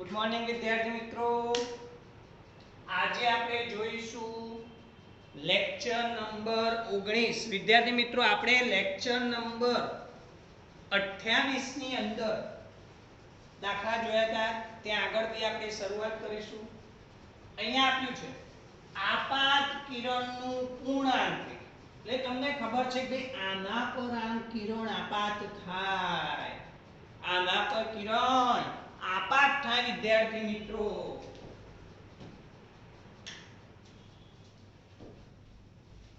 Good morning વિદ્યાર્થી મિત્રો, આજે આપણે જોઈશું લેક્ચર નંબર 19. વિદ્યાર્થી મિત્રો, આપણે લેક્ચર નંબર 28 ની અંદર દાખલા જોયા હતા. ત્યાં આગળથી આપણે શરૂઆત કરીશું. અહીંયા આપ્યું છે આપાત કિરણનું પૂર્ણાંક. એટલે તમને ખબર છે કે આના પર આમ કિરણ આપાત થાય, આના પર કિરણ આપાત થાય વિદ્યાર્થી મિત્રો.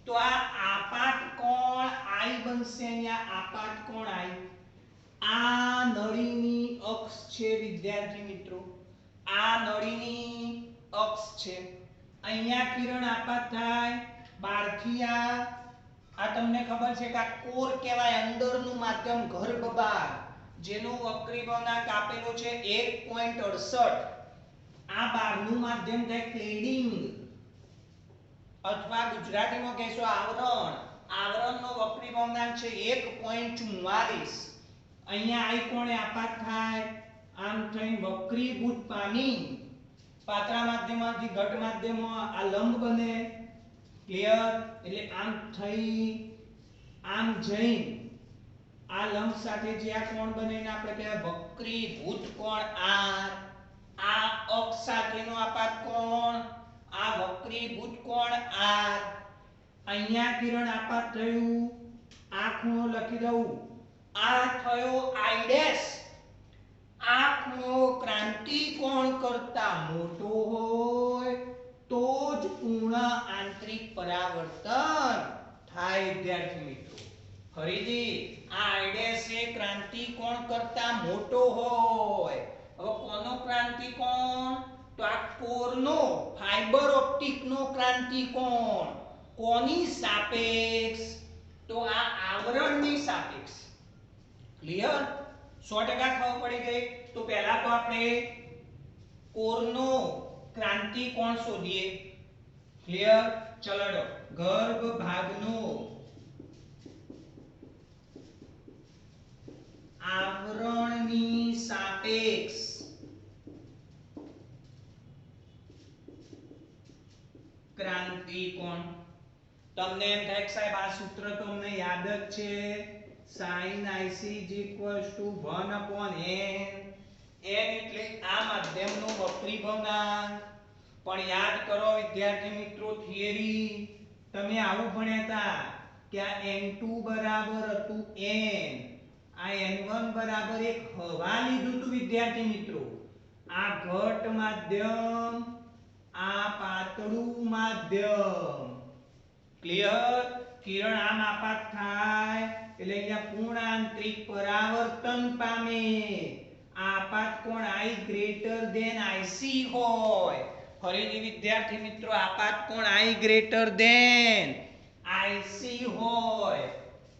તો આ આપાત કોણ I બનશે. અહીંયા આપાત કોણ I. આ નળીની અક્ષ છે વિદ્યાર્થી મિત્રો, આ નળીની અક્ષ છે. અહીંયા કિરણ આપાત થાય બહારથી. આ તમને ખબર છે કે આ કોર કહેવાય, અંદરનું માધ્યમ ગર્ભભાગ, જેનું વક્રી ભવનાંક આપેલો છે 1.68. આ બહારનું માધ્યમ થાય ક્લેડિંગ, અથવા ગુજરાતીમાં કહેશો આવરણ. આવરણનો વક્રી ભવનાંક છે 1.44. અહીંયા I કોણે આપાત થાય, આમ થઈને વક્રીભૂત પામી પાતળા માધ્યમમાંથી ઘટ માધ્યમમાં આ લંબ બને. ક્લિયર? એટલે આમ થઈ આમ જઈ આ લંબ સાથે જે આ કોણ બને એને આપણે કહેવાય વક્રીભૂત કોણ R. આ અક્ષ સાથેનો આપાત કોણ, આ વક્રીભૂત કોણ R. અહીંયા કિરણ આપાત થયું, આ ખૂણો લખી દઉં, આ થયો I'. આ ખૂણો ક્રાંતિકોણ કરતા મોટો હોય તો જ પૂર્ણ આંતરિક પરાવર્તન થાય વિદ્યાર્થી મિત્રો. ફરીથી આ I' એ ક્રાંતિકોણ કરતા મોટો હોય. હવે કોનો ક્રાંતિકોણ? તો આ કોરનો, ફાઇબર ઓપ્ટિકનો ક્રાંતિકોણ. કોની સાપેક્ષ? તો આ આવરણની સાપેક્ષ. ક્લિયર? 100% ખબર પડી ગઈ. તો પહેલા તો આપણે કોરનો ક્રાંતિકોણ શોધીએ. ક્લિયર? ચલો ગર્ભ ભાગનો આવરણની સાપેક્ષ ક્રાંતિકોણ. તમને એમ થાય કે સાહેબ આ સૂત્ર તો અમને યાદ જ છે, sin IC = 1/n. n એટલે આ માધ્યમનો વક્રી ભવનાંક. પણ યાદ કરો વિદ્યાર્થી મિત્રો, થિયરી તમે આવું ભણ્યા હતા કે આ n2 બરાબર હતું n, આ n1 બરાબર એક હવા લીધું હતું વિદ્યાર્થી મિત્રો. આ ઘટ માધ્યમ, આ પાતળું માધ્યમ. ક્લિયર? કિરણ આમ આપાત થાય એટલે અહીંયા પૂર્ણ આંતરિક પરાવર્તન પામે. આપાત કોણ I ગ્રેટર ધેન IC હોય. ફરીથી વિદ્યાર્થી મિત્રો, આપાત કોણ I ગ્રેટર ધેન IC હોય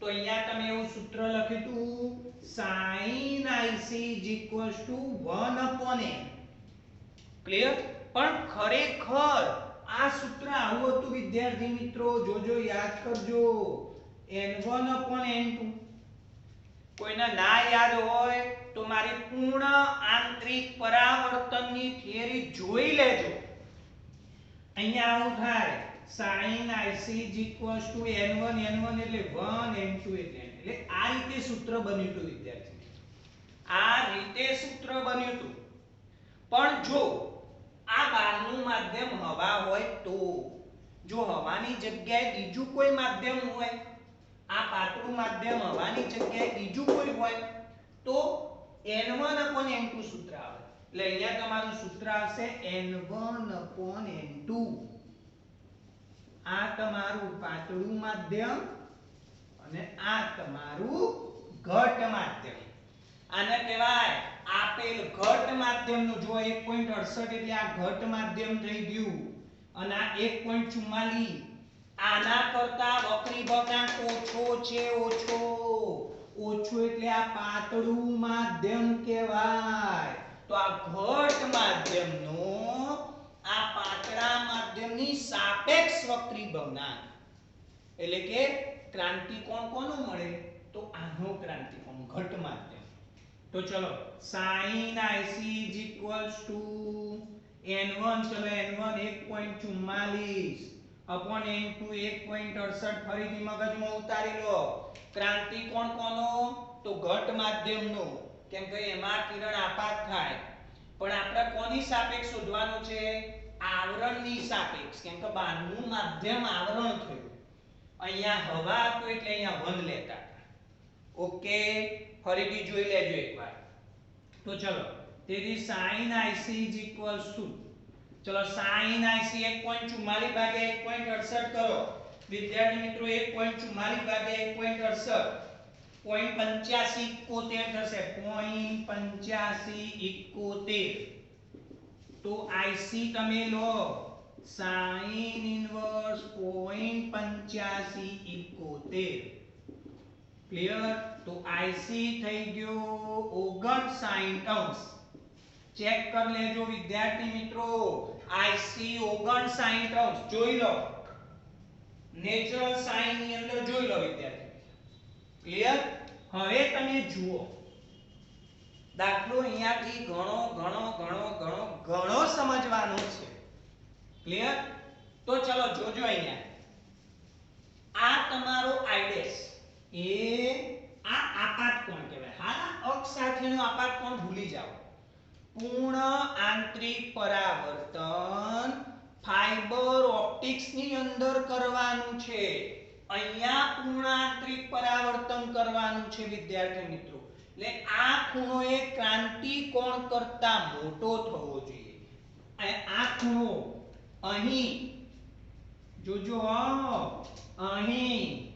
તો અહીંયા તમે એવું સૂત્ર લખ્યું હતું sin IC = 1/n. ક્લિયર? પણ ખરેખર આ સૂત્ર આવું હતું વિદ્યાર્થી મિત્રો, જોજો યાદ કરજો. n1/n2. કોઈને ના યાદ હોય તો મારી પૂર્ણ આંતરિક પરાવર્તનની થિયરી જોઈ લેજો. અહીંયા આવું થાય sin IC = n1 એટલે 1, n2 એટલે આ રીતે સૂત્ર બન્યું હતું વિદ્યાર્થી. આ રીતે સૂત્ર બન્યું હતું. પણ જો આ બહારનું માધ્યમ હવા હોય તો, જો હવાની જગ્યાએ બીજું કોઈ માધ્યમ હોય, આ પાતળું માધ્યમ હવાની જગ્યાએ બીજું કોઈ હોય તો n1/n2 સૂત્ર આવે. એટલે અહીંયા તમારું સૂત્ર આવશે n1/n2. આ તમારું પાતળું માધ્યમ અને આ તમારું ઘટ માધ્યમ. આને કહેવાય આપેલ ઘટ માધ્યમનું. જો 1.68 એટલે આ ઘટ માધ્યમ થઈ ગયું અને આ 1.44 આના કરતા વક્રી ભવનાંક ઓછો છે. ઓછો એટલે આ પાતળું માધ્યમ કહેવાય. તો આ ઘટ માધ્યમનો આ પાતળા માધ્યમની સાપેક્ષ વક્રી ભવનાંક એટલે કે ક્રાંતિકોણ કોનો મળે? તો આનો ક્રાંતિકોણ ઘટ માધ્યમ. तो चलो sin IC is equals to n1, चलो n1 1.44 अपॉन n2 1.68 ફરીથી મગજમાં ઉતારી લો ક્રાંતિ કોણ કોનો તો ઘટ માધ્યમનો કેમ કે એમાં કિરણ આપાત થાય પણ આપણે કોની સાપેક્ષ શોધવાનું છે આવરણની સાપેક્ષ કેમ કે બહારનું માધ્યમ આવરણ થયું અહીંયા હવા તો એટલે અહીંયા વન લેતા ઓકે ફરીથી જોઈ લેજો એકવાર તો ચલો તેથી sin IC is equals to ચલો sin IC 1.44 ભાગ્યા 1.68 કરો વિદ્યાર્થી મિત્રો 1.44 ભાગ્યા 1.68 0.8571 થશે 0.8571 તો IC તમે લો sin ઇન્વર્સ 0.8571 ક્લિયર તો IC થઈ ગયો 59 અંશ ચેક કરી લેજો વિદ્યાર્થી મિત્રો IC 59 અંશ જોઈ લો નેચરલ સાઇન ની અંદર જોઈ લો વિદ્યાર્થી ક્લિયર હવે તમે જુઓ દાખલો અહીંયાથી ઘણો સમજવાનો છે ક્લિયર તો ચલો જોજો અહીંયા આ તમારો આઈડેસ એ આ આપાત કોણ કહેવાય હા અક્ષ સાથેનો આપાત કોણ ભૂલી જાઓ પૂર્ણ આંતરિક પરાવર્તન ફાઇબર ઓપ્ટિક્સ ની અંદર કરવાનું છે અહીંયા પૂર્ણ આંતરિક પરાવર્તન કરવાનું છે વિદ્યાર્થી મિત્રો એટલે આ ખૂણો એ ક્રાંતિ કોણ કરતા મોટો થવો જોઈએ આ ખૂણો અહીં જોજો અહીં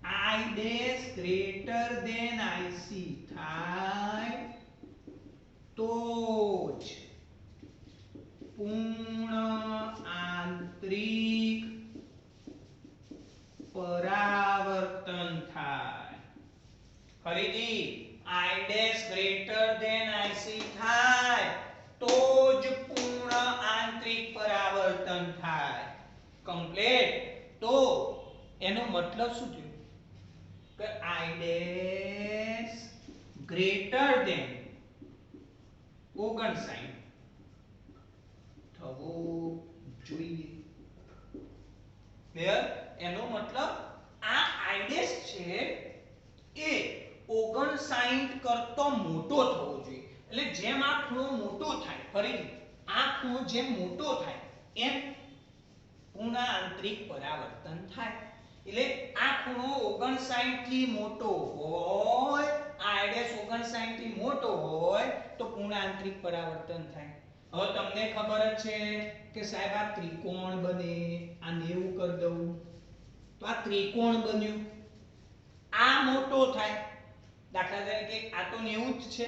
I dash greater than IC થાય તો જ પૂર્ણ આંતરિક પરાવર્તન થાય ફરીથી I dash greater than IC થાય તો જ પૂર્ણ આંતરિક પરાવર્તન થાય કમ્પ્લીટ તો એનો મતલબ શું થયો કે I dash greater than 59 થવો જોઈએ ક્લિયર એનો મતલબ આ I dash છે એ 59 કરતો મોટો થવો જોઈએ એટલે જેમ આ ખૂણો મોટો થાય ફરીથી આ ખૂણો જેમ મોટો થાય એમ પૂર્ણ આંતરિક પરાવર્તન થાય એટલે આ ખૂણો 59 થી મોટો હોય આ આઈડેસ 59 થી મોટો હોય તો પૂર્ણ આંતરિક પરાવર્તન થાય હવે તમને ખબર જ છે કે સાહેબ આ ત્રિકોણ બને આ 90 કરી દઉં તો આ ત્રિકોણ બન્યું આ મોટો થાય દાખલા તરીકે આ તો 90 જ છે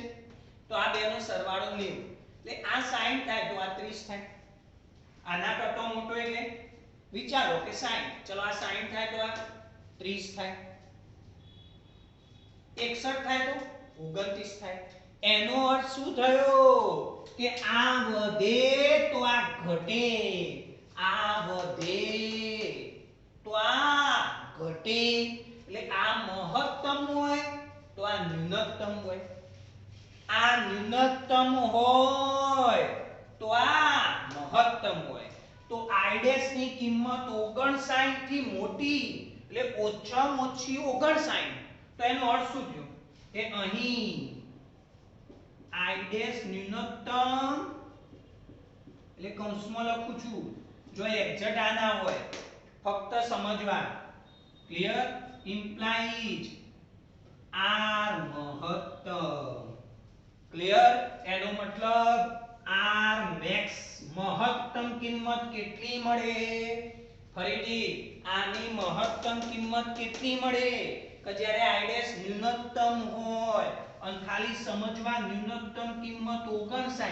તો આ બેનો સરવાળો 90 એટલે આ 60 થાય તો આ 30 થાય આના કરતા મોટો એટલે વિચારો કે 60 ચલો આ 60 થાય તો આ 30 થાય 61 થાય તો 29 થાય એનો અર્થ શું થયો કે આ વધે તો આ ઘટે આ વધે તો આ ઘટે એટલે આ મહત્તમ હોય તો આ ન્યૂનતમ હોય આ ન્યૂનતમ હોય તો આ મહત્તમ હોય તો આઈડેસ ની કિંમત 59 થી મોટી એટલે ઓછામાં ઓછી 59 તો એનો અર્થ શું થયો કે અહીં આઈડેસ ન્યૂનતમ એટલે કૌંસમાં લખું છું જો એક્ઝેક્ટ આ ના હોય ફક્ત સમજવા ક્લિયર ઇમ્પ્લાઇઝ આર મહત્તમ ક્લિયર એનો મતલબ આર મેક્સ મહત્તમ કિંમત કેટલી મળે ફરીથી આની મહત્તમ કિંમત કેટલી મળે કે જ્યારે આઈડેસ ન્યૂનતમ હોય અને ખાલી સમજવા ન્યૂનતમ કિંમત 59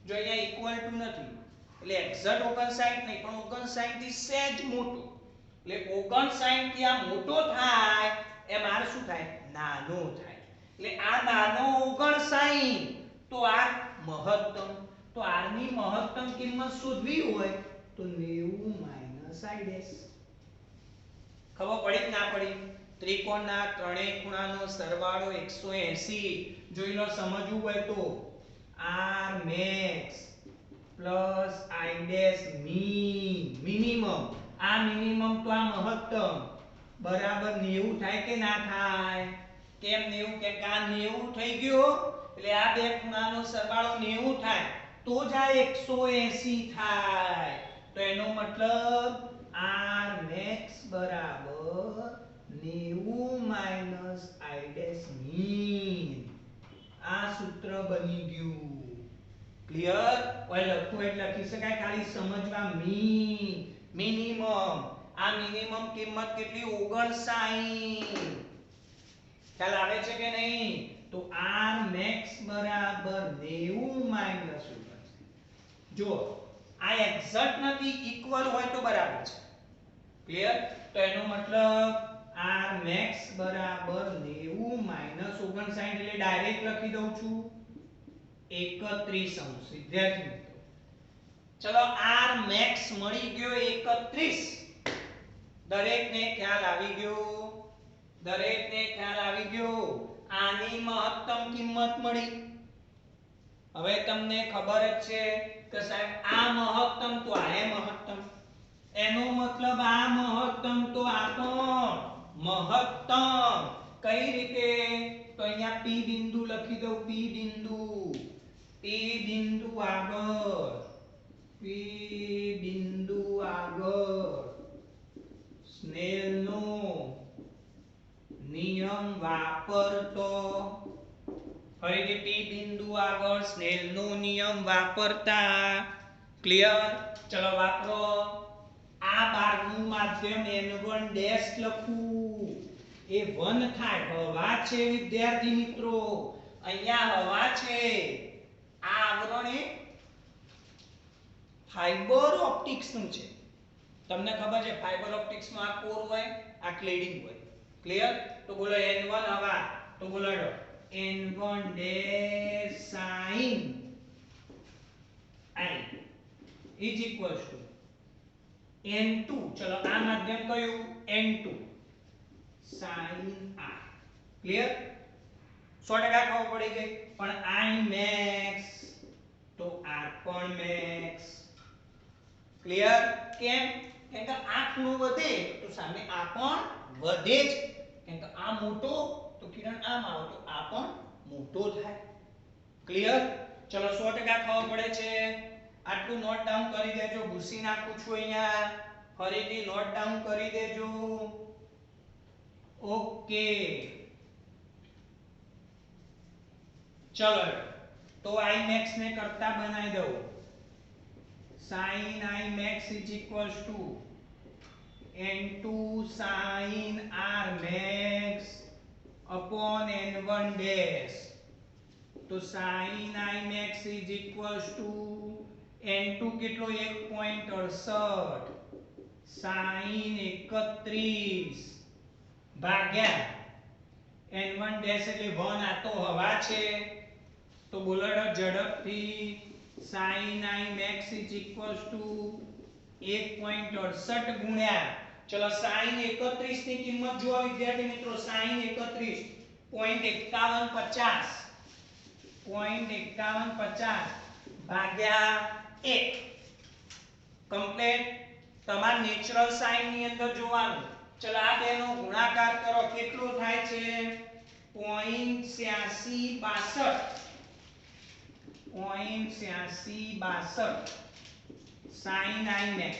જો અહીંયા ઇક્વલ ટુ નથી એટલે એક્ઝેક્ટ 59 નહીં પણ 59 થી સહેજ મોટો એટલે 59 થી આ મોટો થાય એમ આર શું થાય નાનો થાય એટલે આ નાનો 59 તો આ મહત્તમ તો આર ની મહત્તમ કિંમત શોધવી હોય તો 90 - આઈડેસ ખબર પડી કે ના પડી ત્રિકોણના ત્રણેય ખૂણાનો સરવાળો 180 જોઈ લો સમજવું હોય તો r max plus i dash minimum આ મિનિમમ તો આ મહત્તમ બરાબર 90 થાય કે ના થાય કેમ 90 કે આ 90 થઈ ગયો એટલે આ બે ખૂણાનો સરવાળો 90 થાય તો જ આ 180 થાય તો એનો મતલબ r max બરાબર 90 માઈનસ i ડેશ મીન આ સૂત્ર બની ગયું ક્લિયર ઓય લખવું એટલે લખી શકાય ખાલી સમજવા મિનિમમ આ મિનિમમ કિંમત કેટલી 59 ખ્યાલ આવે છે કે નહીં તો r max બરાબર 90 માઈનસ 59 જો આ એક્ઝેક્ટ નથી ઇક્વલ હોય તો બરાબર છે ક્લિયર તો એનો મતલબ r max બરાબર 90 માઈનસ 59 એટલે ડાયરેક્ટ લખી દઉં છું 31 અંશ વિદ્યાર્થી મિત્રો ચલો r max મળી ગયો 31 દરેકને ખ્યાલ આવી ગયો આની મહત્તમ કિંમત મળી હવે તમને ખબર જ છે કે સાહેબ આ મહત્તમ તો આ મહત્તમ એનો મતલબ આ મહત્તમ તો આ પણ મહત્તમ કઈ રીતે તો અહીંયા p બિંદુ લખી દઉં p બિંદુ આગળ સ્નેલનો નિયમ વાપરતો ફરીથી p બિંદુ આગળ સ્નેલનો નિયમ વાપરતા ક્લિયર ચલો વાપરો આ બારનું માધ્યમ n1 ડેશ લખું એ 1 થાય હવા છે વિદ્યાર્થી મિત્રો અહીંયા હવા છે આ આવરણ એ ફાઇબર ઓપ્ટિક્સ નું છે તમને ખબર છે ફાઇબર ઓપ્ટિક્સ માં આ કોર હોય આ ક્લેડિંગ હોય ક્લિયર તો બોલો n1 હવા તો બોલો n1 dash sin i is equals to n2 ચલો આ માધ્યમ કયું n2 sin r ક્લિયર 100% ખબર પડી ગઈ પણ i max તો r પણ max ક્લિયર કેમ કે આ ખૂણો વધે તો સામે આ પણ વધે જ કેમ કે આ મોટો તો કિરણ આમ આવે તો આ પણ મોટો થાય ક્લિયર ચલો 100% ખબર પડે છે આટલું નોટ ડાઉન કરી દેજો ભૂસી નાખું છું અહીંયા ફરીથી નોટ ડાઉન કરી દેજો ઓકે ચલો તો i max ને કરતા બનાવી દઉં sin i max is equals to n2 sin r max upon n1 dash તો sin i max is equals to n2 કેટલો 1.68 sin 31 ભાગ્યા n1 ડેશ એટલે 1 આ તો હવા છે તો બોલો ઝડપથી sin i max is equals to 1.68 ગુણ્યા ચલો sin 31 ની કિંમત જુઓ વિદ્યાર્થી મિત્રો sin 31 0.5150 ભાગ્યા 1 કમ્પ્લીટ તમાર નેચરલ સાઈન ની અંદર જોવાનું ચલો આ બેનો ગુણાકાર કરો કેટલો થાય છે 0.8662 sin i max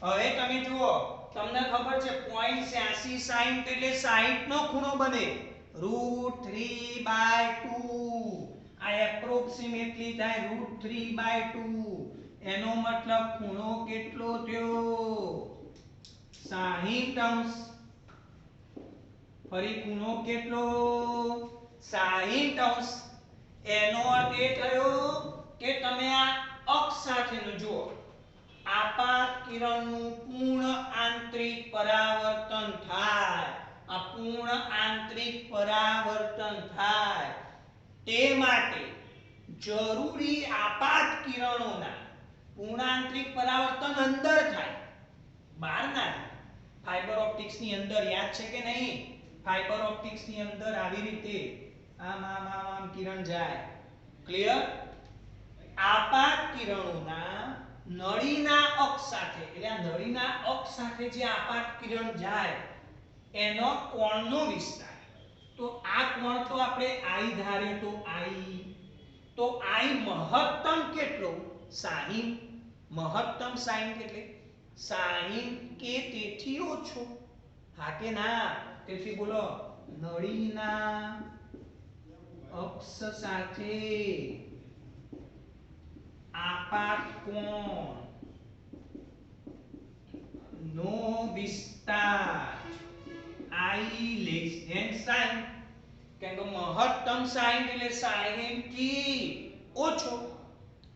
હવે તમે જુઓ તમને ખબર છે 0.86 sin એટલે 60 નો ખૂણો બને √3/2 આ એપ્રોક્સિમેટલી થાય √3/2 એનો મતલબ ખૂણો કેટલો થયો 60 અંશ ફરી ખૂણો કેટલો 60 અંશ એનો અર્થ એ થયો કે તમે આ અક્ષ સાથેનું જુઓ આપાત કિરણનું પૂર્ણ આંતરિક પરાવર્તન થાય આ પૂર્ણ આંતરિક પરાવર્તન થાય તે માટે જરૂરી આપાત કિરણોના પૂર્ણ આંતરિક પરાવર્તન અંદર થાય બહાર ના થાય ફાઈબર ઓપ્ટિક્સ ની અંદર યાદ છે કે નહીં? ફાઈબર ઓપ્ટિક્સ ની અંદર આવી રીતે આમ કિરણ જાય. ક્લિયર? આપાત કિરણોના નળીના અક્ષ સાથે, એટલે આ નળીના અક્ષ સાથે જે આપાત કિરણ જાય એનો કોણનો વિસ્તાર. તો આ કોણ તો આપણે I ધારે તો તો I મહત્તમ કેટલો? 60. મહત્તમ 60 એટલે 60 કે તેથી ઓછો. હા કે ના? તેથી બોલો નળીના અક્ષ સાથે આપાત કોણ નો વિસ્તાર I less than 60. કેમ કે મહત્તમ 60 એટલે 60 થી ઓછો.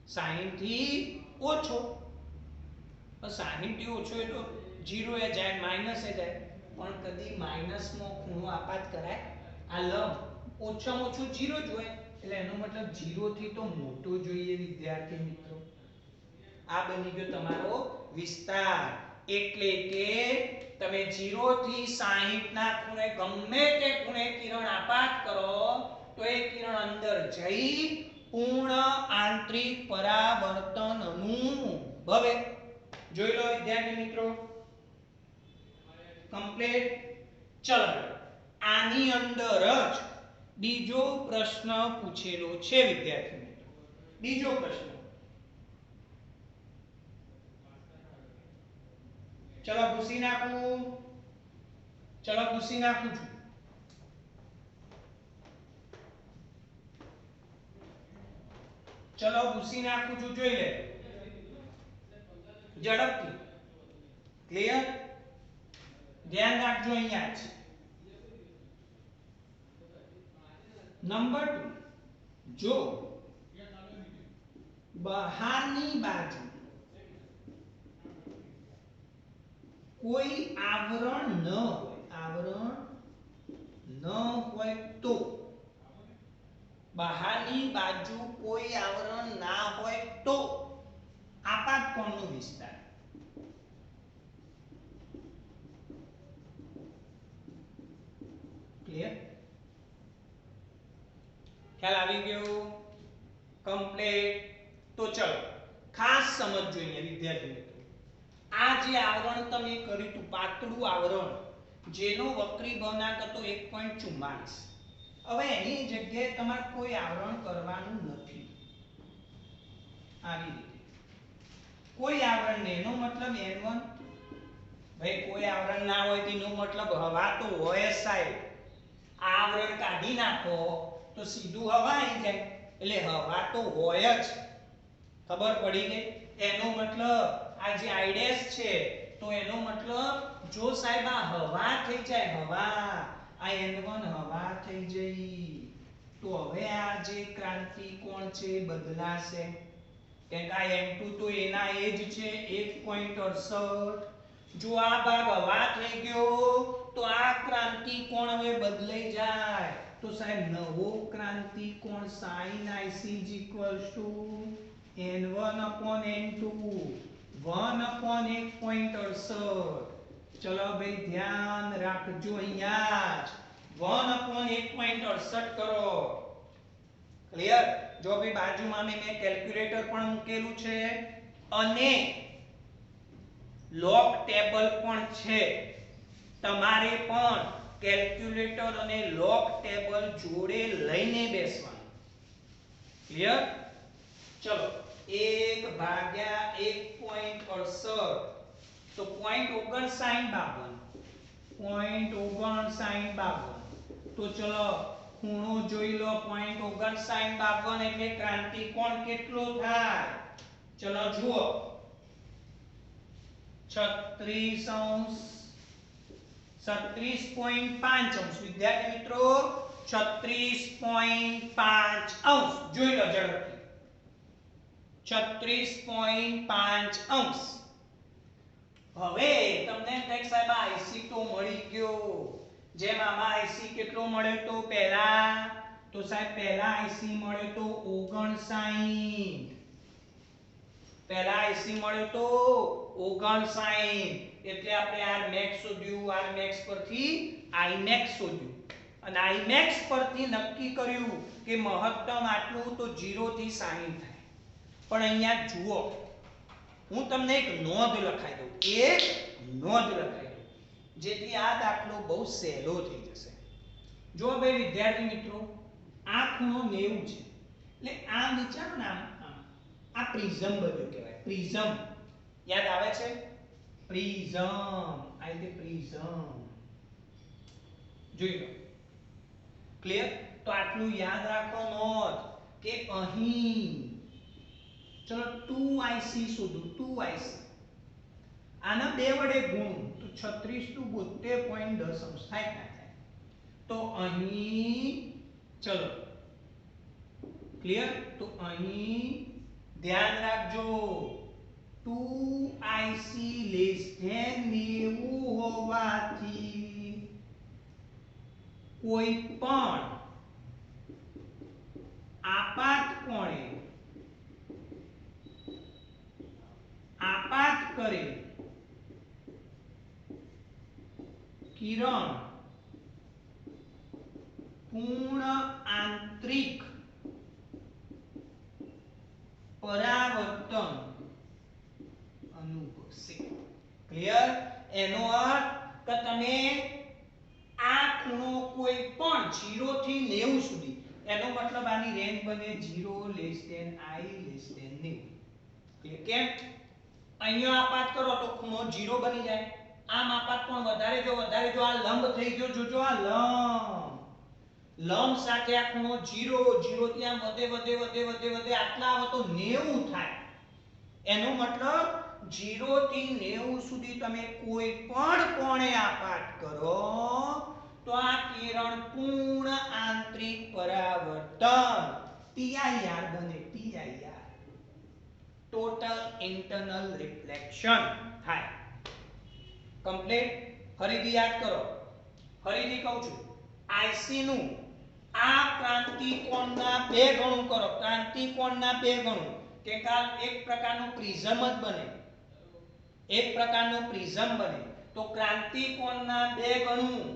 60 થી ઓછો. 60 થી ઓછો એટલે 0 એ જાય, માઈનસ એ જાય. પણ કદી માઈનસ માં ખૂણો આપાત કરાય? આ લંબ ઓછામાં ઓછું 0 જ હોય, એટલે એનો મતલબ 0 થી તો મોટો જોઈએ વિદ્યાર્થી મિત્રો. આ બની ગયો તમારો વિસ્તાર. એટલે કે તમે 0 થી 60 ના ખૂણે ગમે તે ખૂણે કિરણ આપાત કરો તો એ કિરણ અંદર જઈ પૂર્ણ આંતરિક પરાવર્તન અનુભવે. જોઈ લો વિદ્યાર્થી મિત્રો. કમ્પ્લીટ. ચલો આની અંદર જ બીજો પ્રશ્ન પૂછેલો છે વિદ્યાર્થી મિત્રો. બીજો પ્રશ્ન, ચલો ભૂસી નાખું. ચલો ભૂસી નાખું છું. ચલો ભૂસી નાખું છું, જોઈ લે ઝડપથી. ક્લિયર? ધ્યાન રાખજો. અહીંયા છે નંબર 2. જો બહારની બાજુ કોઈ આવરણ ન હોય તો, બહારની બાજુ કોઈ આવરણ ના હોય તો આપાત કોણનો વિસ્તાર. ક્લિયર? ખ્યાલ આવી ગયો? કમ્પ્લીટ. તો ચલો ખાસ સમજજો અહીંયા વિદ્યાર્થી મિત્રો. આ જે આવરણ તમે કર્યું હતું, પાતળું આવરણ જેનો વક્રી ભવનાંક હતો 1.44, હવે એની જગ્યાએ તમારે કોઈ આવરણ કરવાનું નથી. આવી રીતે કોઈ આવરણ નહીં, એનો મતલબ N1. ભાઈ કોઈ આવરણ ના હોય તેનો મતલબ હવા તો હોય જ સાહેબ. આવરણ કાઢી નાખો તો સીધું હવા આવી જાય, એટલે હવા તો હોય જ. ખબર પડી ગઈ? એનો મતલબ આ જે I' છે તો એનો મતલબ જો સાહેબ આ હવા થઈ જાય, હવા, આ N1 હવા થઈ જઈ, તો હવે આ જે ક્રાંતિ કોણ છે બદલાશે. કેમ કે આ N2 તો એના એ જ છે 1.68. જો આ ભાગ હવા થઈ ગયો તો આ ક્રાંતિ કોણ હવે બદલાઈ જાય. તો સાહેબ નવો ક્રાંતિ કોણ sin IC N1/N2 1/1.68. ચલો ભાઈ ધ્યાન રાખજો. અહીંયા જ 1/1.68 કરો. ક્લિયર? જો ભાઈ બાજુમાં મેં કેલ્ક્યુલેટર પણ મૂકેલું છે અને લોગ ટેબલ પણ છે. તમારે પણ કેલ્ક્યુલેટર અને લોગ ટેબલ જોડે લઈને બેસવાનું. ક્લિયર? ચલો 1/1.68 તો 0.5952. તો ચલો ખૂણો જોઈ લો. 0.5952 એટલે ક્રાંતિ કોણ કેટલો થાય? ચલો જુઓ 36°, 36.5°. વિદ્યાર્થી મિત્રો 36.5°. જોઈ લો ઝડપથી. 36.5°. હવે તમને કંઈક સાહેબ IC તો મળી ગયો. જેમ આમાં IC કેટલો મળ્યો તો પહેલા? તો સાહેબ પહેલા IC મળ્યો તો 59. પહેલા IC મળ્યો તો 59. એટલે આપણે r max શોધ્યું, r max પરથી I max શોધ્યું અને I max પરથી નક્કી કર્યું કે મહત્તમ આટલું તો 0 થી 60 થાય. પણ અહીંયા જુઓ, હું તમને એક નોંધ લખાઈ દઉં, એક નોંધ લખાઈ દઉં જેથી આ દાખલો બહુ સહેલો થઈ જશે. જો ભાઈ વિદ્યાર્થી મિત્રો, આ ખૂણો 90 છે એટલે આ વિચારો ને આ પ્રિઝમ બધું કહેવાય. પ્રિઝમ યાદ આવે છે? પ્રિઝમ, આ રીતે પ્રિઝમ જોઈ લો. ક્લિયર? તો આટલું યાદ રાખો નોંધ કે અહીં ચલો 2IC શોધું. 2IC આના 2 વડે ગુણ તો 36 * 72.10 થાય. તો અહીં ચલો ક્લિયર? તો અહીં ધ્યાન રાખજો 2IC <90 હોવાથી કોઈ પણ આપાત કરે કિરણ પૂર્ણ આંતરિક પરાવર્તન અનુભવશે. ક્લિયર? એનો અર્થ કે તમે આ ખૂણો કોઈ પણ 0 થી 90 સુધી, એનો મતલબ આની રેન્જ બને 0 I <90. ક્લિયર? કેમ? અહીંયા આપાત કરો તો ખૂણો 0 બની જાય. આમ આપાત પણ વધારે જો આ લંબ થઈ ગયો, જોજો આ લંબ સાથે આ ખૂણો 0 થી આમ વધે આટલા આવે તો 90 થાય. એનો મતલબ 0 થી 90 સુધી તમે કોઈ પણ કોણે આપાત કરો તો આ કિરણ પૂર્ણ આંતરિક પરાવર્તન TIR બને. TIR ટોટલ ઇન્ટરનલ રિફ્લેક્શન થાય. કમ્પ્લીટ? ફરીથી યાદ કરો, ફરીથી કહું છું, IC નું આ ક્રાંતિકોણના 2 ગણું કરો. ક્રાંતિકોણના 2 ગણું કે એક પ્રકારનું પ્રિઝમ જ બને, એક પ્રકારનું પ્રિઝમ બને. તો ક્રાંતિકોણના 2 ગણું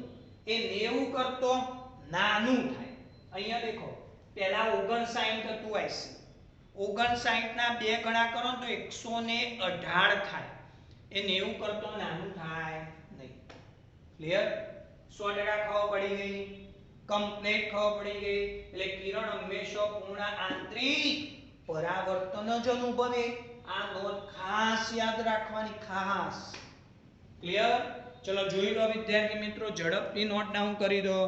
એ 90 કરતો નાનું થાય. અહીંયા દેખો, પહેલા 59 હતું IC, 59 ના 2 ગણા કરો તો 118 થાય. એ 90 કરતો નાનું થાય નહીં. ક્લિયર? 100% ખબર પડી ગઈ? કમ્પ્લીટ ખબર પડી ગઈ? એટલે કિરણ હંમેશા પૂર્ણ આંતરિક પરાવર્તન જ અનુભવે. આ નોંધ ખાસ યાદ રાખવાની, ખાસ. ક્લિયર? ચલો જોઈ લો વિદ્યાર્થી મિત્રો, ઝડપથી નોટ ડાઉન કરી દો.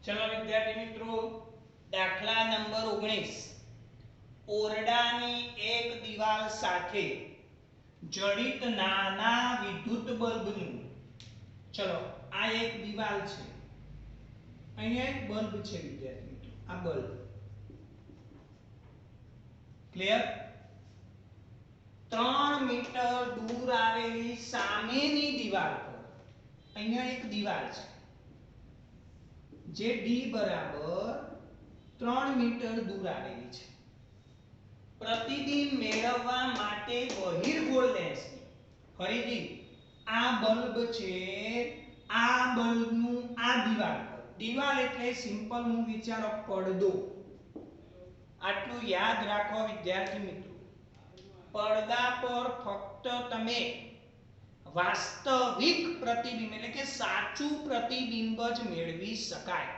ચલો વિદ્યાર્થી મિત્રો, દાખલા નંબર 19. ઓરડાની એક દિવાલ સાથે જડિત નાના વિદ્યુત બલ્બનું, ચલો આ એક દિવાલ છે, અહીંયા એક બલ્બ છે વિદ્યાર્થી મિત્રો, આ બલ્બ. ક્લિયર? 3 મીટર દૂર આવેલી સામેની દિવાલ પર અહીંયા એક દિવાલ છે જે D બરાબર 3 મીટર દૂર આવેલી છે. પ્રતિબિંબ મેળવવા માટે બહિર્ગોળ લેન્સની, ફરીથી આ બલ્બ છે, આ બલ્બનું આ દિવાલ પર, દિવાલ એટલે સિમ્પલ હું વિચારો પડદો. આટલું યાદ રાખો વિદ્યાર્થી મિત્રો, પડદા પર ફક્ત તમે વાસ્તવિક પ્રતિબિંબ એટલે કે સાચું પ્રતિબિંબ જ મેળવી શકાય.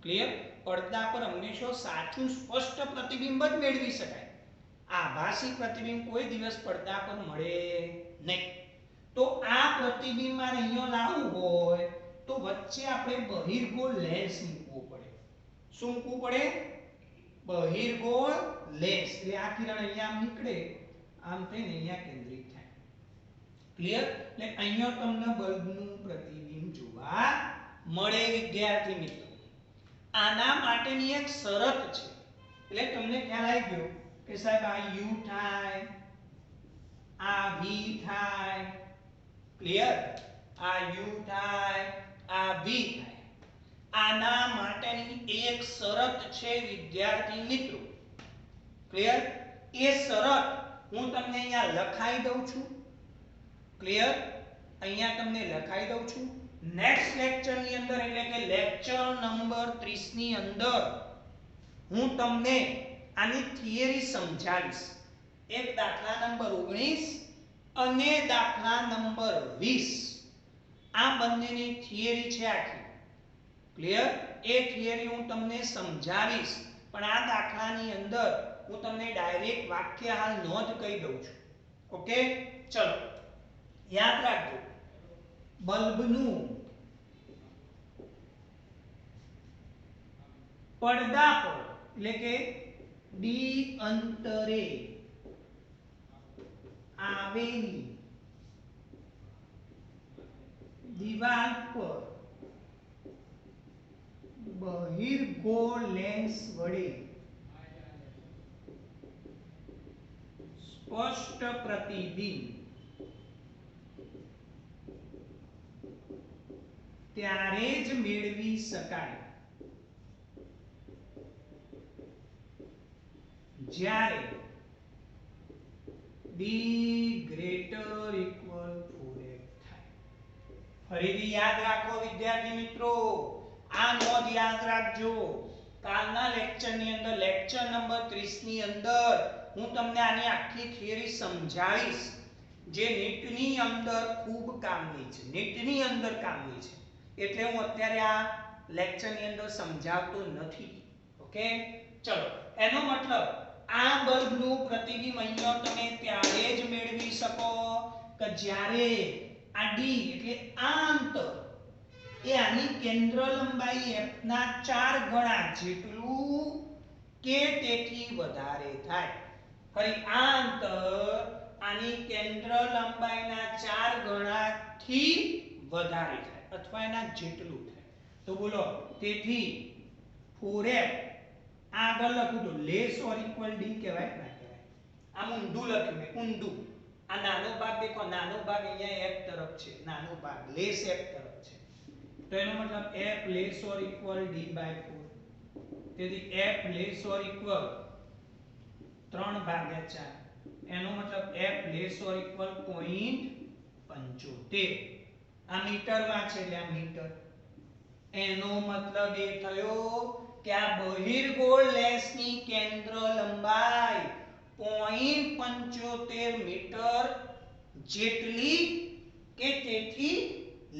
ક્લિયર? પડદા પર હંમેશા સાચું સ્પષ્ટ પ્રતિબિંબ જ મેળવી શકાય. આભાસી પ્રતિબિંબ કોઈ દિવસ પડદા પર મળે નહીં. તો આ પ્રતિબિંબ મારે અહીંયા લાવવું હોય તો વચ્ચે આપણે બહિર્ગોળ લેન્સ મૂકવો પડે. શું મૂકવું પડે? બહિર્ગોળ લેન્સ. એટલે આ કિરણ અહીંયા આમ નીકળે, આમ થઈને અહીંયા કેન્દ્રિત થાય. ક્લિયર? એટલે અહીંયા તમને બલ્બનું પ્રતિબિંબ જોવા મળે વિદ્યાર્થી મિત્રો. આના માટેની એક શરત છે, એટલે તમને ખ્યાલ આવી ગયો કે સાહેબ આ U થાય, આ V થાય. ક્લિયર? આ U થાય, આ V થાય. આના માટેની એક શરત છે વિદ્યાર્થી મિત્રો. ક્લિયર? એ શરત હું તમને અહીંયા લખાઈ દઉં છું. ક્લિયર? અહીંયા તમને લખાઈ દઉં છું. નેક્સ્ટ લેક્ચર ની અંદર એટલે કે લેક્ચર નંબર 30 ની અંદર હું તમને આની થિયરી સમજાવીશ. એક દાખલા નંબર 19 અને દાખલા નંબર 20 આ બંનેની થિયરી છે આખી. ક્લિયર? એ થિયરી હું તમને સમજાવીશ, પણ આ દાખલાની અંદર હું તમને ડાયરેક્ટ વાક્ય હાલ નોંધ કહી દઉં છું. ઓકે, ચલો યાદ રાખજો. બલ્બનું પડદા પર એટલે કે ડી અંતરે આવેલી દિવાલ પર બહિર્ગોળ લેન્સ વડે સ્પષ્ટ પ્રતિબિંબ ત્યારે જ મેળવી શકાય જ્યારે d greater equal 4f થાય. ફરીથી યાદ રાખો વિદ્યાર્થી મિત્રો, આ નોંધ યાદ રાખજો. કાલના લેક્ચર ની અંદર લેક્ચર નંબર 30 ની અંદર હું તમને આની આખી થિયરી સમજાવીશ, જે નીટની અંદર ખૂબ કામની છે. નીટની અંદર કામની છે એટલે હું અત્યારે આ લેક્ચર ની અંદર સમજાવતો નથી. ઓકે, ચલો એનો મતલબ આ બલ્બનું પ્રતિબિંબ અહીંયા તમે ત્યારે જ મેળવી શકો કે જ્યારે આ d એટલે આ અંતર એ આની કેન્દ્ર લંબાઈ f ના 4 ગણા જેટલું કે તેથી વધારે થાય. ફરી આ અંતર આની કેન્દ્ર લંબાઈના 4 ગણાથી વધારે થાય અથવા એના જેટલું થાય. તો બોલો, તેથી 4f આગળ લખું તો લેસ ઓર ઇક્વલ d કહેવાય ના કહેવાય? આમ ઊંધું લખ્યું મેં, ઊંધું. આ નાનો ભાગ દેખો, નાનો ભાગ અહીંયા f તરફ છે, નાનો ભાગ લેસ f તરફ છે. તો એનો મતલબ f less or equal d/4. તેથી f લેસ ઓર ઇક્વલ 3/4. એનો મતલબ f લેસ ઓર ઇક્વલ 0.75. આ મીટરમાં છે એટલે આ મીટર. એનો મતલબ એ થયો કે આ બહિર્ગોળ લેન્સની કેન્દ્ર લંબાઈ 0.75 મીટર જેટલી કે તેથી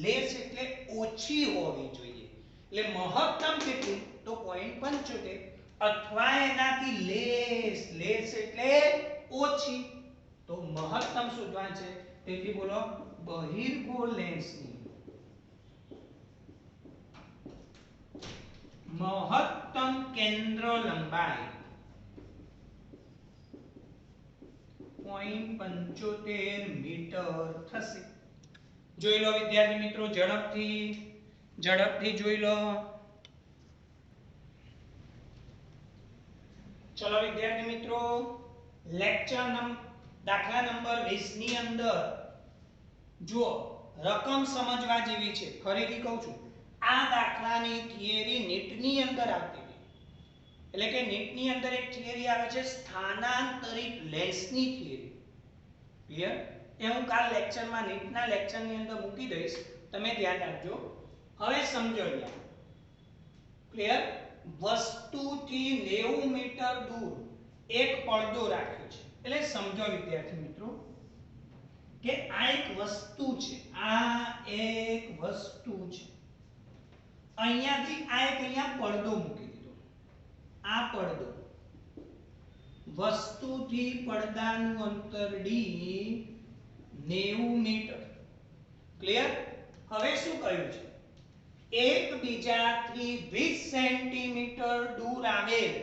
લેસ એટલે ઓછી હોવી જોઈએ. એટલે મહત્તમ કેટલી? તો 0.75 અથવા એનાથી લેસ. લેસ એટલે ઓછી, તો મહત્તમ શોધવા છે. તેથી બોલો, બહિર્ગોળ લેન્સની મહત્તમ કેન્દ્ર લંબાઈ 0.75 મીટર થશે. જોઈ લો વિદ્યાર્થી મિત્રો, ઝડપથી જોઈ લો. ચલો વિદ્યાર્થી મિત્રો, લેક્ચર દાખલા નંબર 20 ની અંદર જુઓ, રકમ સમજવા જેવી છે. ફરીથી કહું છું, આ દાખલાની થિયરી નીટની અંદર આવતી હતી. એટલે કે નીટની અંદર એક થિયરી આવે છે સ્થાનાંતરિત લેન્સની થિયરી. ક્લિયર? એ હું કાલ લેક્ચરમાં નીટના લેક્ચરની અંદર મૂકી દઈશ, તમે ધ્યાન રાખજો. હવે સમજો અહીંયા. ક્લિયર? વસ્તુથી 90 મીટર દૂર એક પડદો રાખ્યો છે. એટલે સમજો વિદ્યાર્થી મિત્રો કે આ એક વસ્તુ છે, આ એક વસ્તુ છે. અહીંયાથી આ એક અહીંયા પડદો મૂકી દીધો. આ પડદો, વસ્તુથી પડદાનું અંતર d 90 મીટર. ક્લિયર? હવે શું કહ્યું છે? એકબીજાથી 20 સેન્ટીમીટર દૂર આવેલ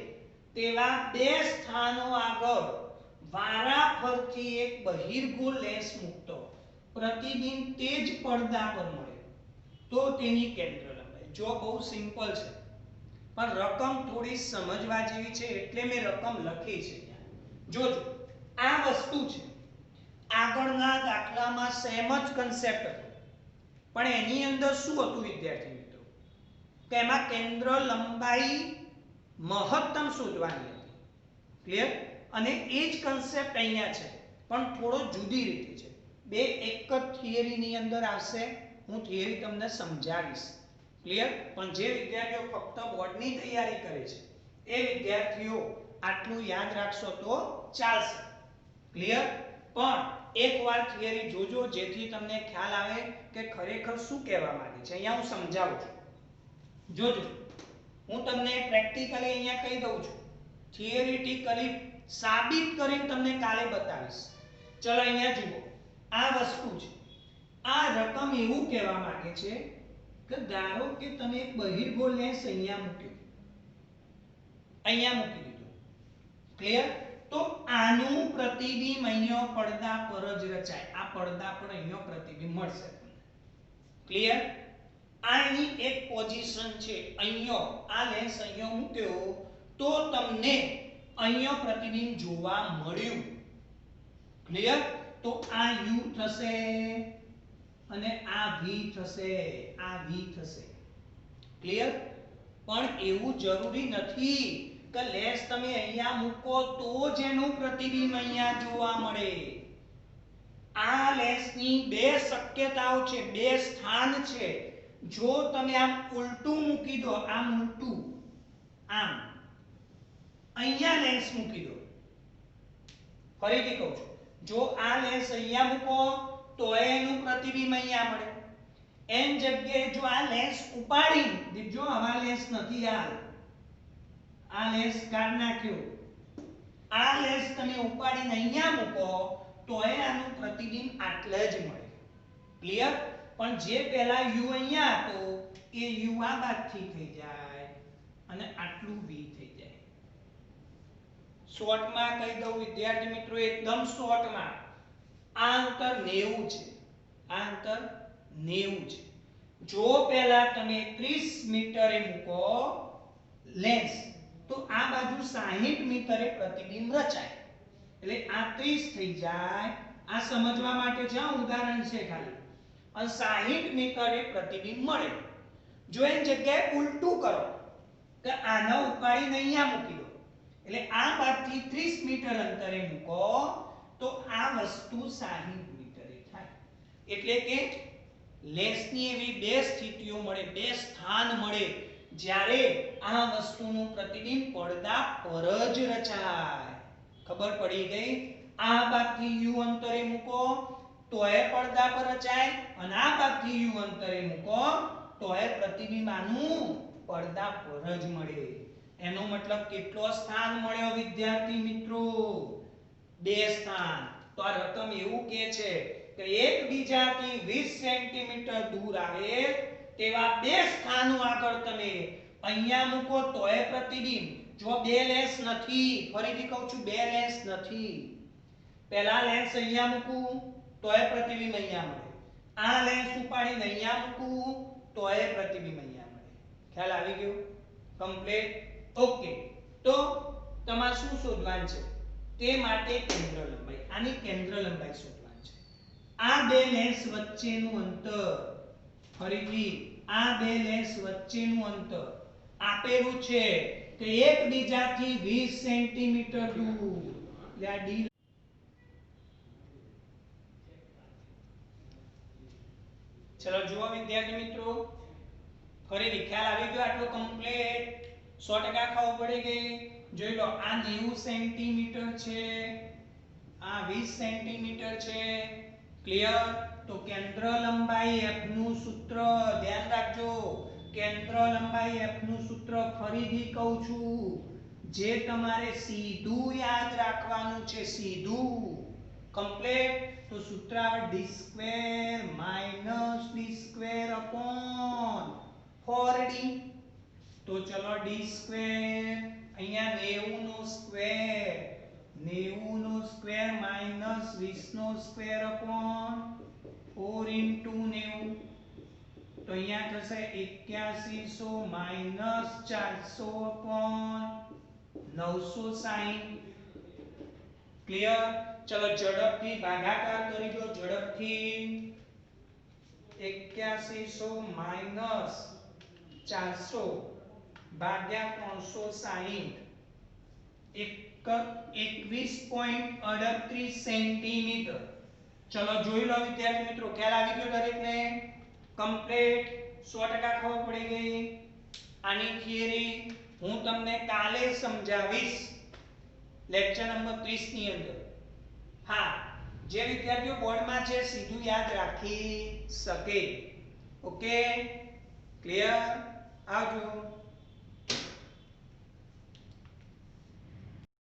તેવા બે સ્થાનો આગળ વારાફરતી એક બહિર્ગોળ લેન્સ મૂકતો પ્રતિબિંબ તે જ પડદા પર મળે તો તેની કેન્દ્ર લંબાઈ. જો બહુ સિમ્પલ છે, પણ રકમ થોડી સમજવા જેવી છે એટલે મેં રકમ લખી છે. જોજો, આ વસ્તુ છે. આગળના દાખલામાં સેમ જ કન્સેપ્ટ હતો, પણ એની અંદર શું હતું વિદ્યાર્થી મિત્રો? કે એમાં કેન્દ્ર લંબાઈ મહત્તમ શોધવાની હતી. ક્લિયર? અને એ જ કન્સેપ્ટ અહીંયા છે પણ થોડો જુદી રીતે છે. બે એક જ થિયરીની અંદર આવશે. હું થિયરી તમને સમજાવીશ. ક્લિયર? પણ જે વિદ્યાર્થીઓ ફક્ત બોર્ડની તૈયારી કરે છે એ વિદ્યાર્થીઓ આટલું યાદ રાખશો તો ચાલશે. ક્લિયર? પણ એકવાર થિયરી જોજો જેથી તમને ખ્યાલ આવે કે ખરેખર શું કહેવા માંગે છે. અહીંયા હું સમજાવું છું. જોજો, હું તમને પ્રેક્ટિકલી અહીંયા કહી દઉં છું. થિયરીટિકલી સાબિત કરીને તમને કાલે બતાવીશ. ચલો અહીંયા જુઓ. આ વસ્તુ છે. આ રકમ એવું કહેવા માંગે છે કે ધારો કે તમે એક બહિર્ગોળ લેન્સ અહીંયા મૂક્યો, અહીંયા મૂકી દીધો. ક્લિયર? તો આનું પ્રતિબિંબ અહીંયા પડદા પર જ રચાય. આ પડદા પર અહીંયા પ્રતિબિંબ મળશે તમને. ક્લિયર? આની એક પોઝિશન છે અહીંયા. આ લેન્સ અહીંયા મૂક્યો તો તમને અહીંયા પ્રતિબિંબ જોવા મળ્યું. ક્લિયર? તો આ u થશે અને આ v થશે, આ v થશે. ક્લિયર? પણ એવું જરૂરી નથી કે લેન્સ તમે અહીંયા મૂકો તો જ એનું પ્રતિબિંબ અહીંયા જોવા મળે. આ લેન્સની બે શક્યતાઓ છે, બે સ્થાન છે. જો તમે આમ ઉલટું મૂકી દો, આમ ઉલટું, આમ અહીંયા લેન્સ મૂકી દો. ફરીથી કહું છું, જો આ લેન્સ અહીંયા મૂકો તો એનું પ્રતિબિંબ અહીંયા મળે. એન જગ્યાએ જો આ લેન્સ ઉપાડી દીજો, આવા લેન્સ નથી, આ લેન્સ કાઢ નાખ્યો, આ લેન્સ તમે ઉપાડીને અહીંયા મૂકો તો આનું પ્રતિબિંબ આટલે જ મળે. ક્લિયર? પણ જે પહેલા u અહીંયા હતો એ u આ બાજુથી થઈ જાય અને આટલું v થઈ જાય. શોર્ટમાં કહી દઉં વિદ્યાર્થી મિત્રો, એકદમ શોર્ટમાં, આ અંતર 90 છે. આ અંતર 90 છે. જો પહેલા તમે 30 મીટરે મૂકો લેન્સ તો આ બાજુ 60 મીટરે પ્રતિબિંબ રચાય. એટલે આ 30 થઈ જાય. આ સમજવા માટે છે, આ ઉદાહરણ છે ખાલી. અને 60 મીટરે પ્રતિબિંબ મળે. જો એની જગ્યાએ ઉલટું કરો કે આને ઉપાડીને અહીંયા મૂકી દો, એટલે આ બાજુથી 30 મીટર અંતરે મૂકો તો આ વસ્તુ 60 મીટરે થાય. એટલે કે લેન્સની એવી બે સ્થિતિઓ મળે, બે સ્થાન મળે જ્યારે આ વસ્તુનું પ્રતિબિંબ પડદા પર જ રચાય. ખબર પડી ગઈ? આ બાજુથી u અંતરે મૂકો તો એ પડદા પર રચાય અને આ બાજુથી u અંતરે મૂકો તો એ પ્રતિબિંબ આનું પડદા પર જ મળે. એનો મતલબ કેટલો સ્થાન મળ્યો વિદ્યાર્થી મિત્રો? બે સ્થાન. તો આ રકમ એવું કહે છે કે એકબીજાથી 20 સેન્ટીમીટર દૂર આવે તેવા બે સ્થાનો આગળ તમે અહીંયા મૂકો તો એ પ્રતિબિંબ, જો બે લેન્સ નથી, ફરીથી કહું છું, બે લેન્સ નથી, પહેલા લેન્સ અહીંયા મૂકું તો એ પ્રતિબિંબ અહીંયા મળે, આ લેન્સ ઉપાડીને અહીંયા મૂકું તો એ પ્રતિબિંબ અહીંયા મળે. ખ્યાલ આવી ગયો? કમ્પ્લીટ? ઓકે. તો તમારે શું શોધવાનું છે? તે માટે કેન્દ્ર લંબાઈ, આની કેન્દ્ર લંબાઈ શોધવાની છે. આ બે લેન્સ વચ્ચેનું અંતર, ફરીથી આ બે લેન્સ વચ્ચેનું અંતર આપેલું છે કે એકબીજાથી 20 સેન્ટીમીટર દૂર. એટલે આ d. ચલો જુઓ વિદ્યાર્થી મિત્રો, ફરીથી ખ્યાલ આવી ગયો? આટલો કમ્પ્લીટ 100% ખબર પડી ગઈ? જોઈ લો, આ 90 સેન્ટીમીટર છે, આ 20 સેન્ટીમીટર છે. ક્લિયર? તો કેન્દ્ર લંબાઈ f નું સૂત્ર ધ્યાન રાખજો. કેન્દ્ર લંબાઈ f નું સૂત્ર ફરીથી કહું છું, જે તમારે સીધું યાદ રાખવાનું છે, સીધું. કમ્પ્લીટ? તો સૂત્ર આવે d² - d² upon 4d. તો ચલો d², અહીંયા 90 નો સ્ક્વેર, 90 નો સ્ક્વેર માઈનસ 20 નો સ્ક્વેર upon 4 into 90. તો અહીંયા થશે 8100 માઈનસ 400 upon 960. ક્લિયર? ચલો ઝડપથી ભાગાકાર કરી દો, ઝડપથી. 8100 માઈનસ 400 ભાગ્યા 360. 21.38 સેન્ટીમીટર. ચલો જોઈ લો વિદ્યાર્થી મિત્રો, ખ્યાલ આવી ગયો દરેકને? કમ્પ્લીટ 100% ખબર પડી ગઈ. આની થિયરી હું તમને કાલે સમજાવીશ લેક્ચર નંબર 30 ની અંદર. હા, જે વિદ્યાર્થીઓ બોર્ડમાં છે સીધું યાદ રાખી શકે. Okay, clear? આવજો.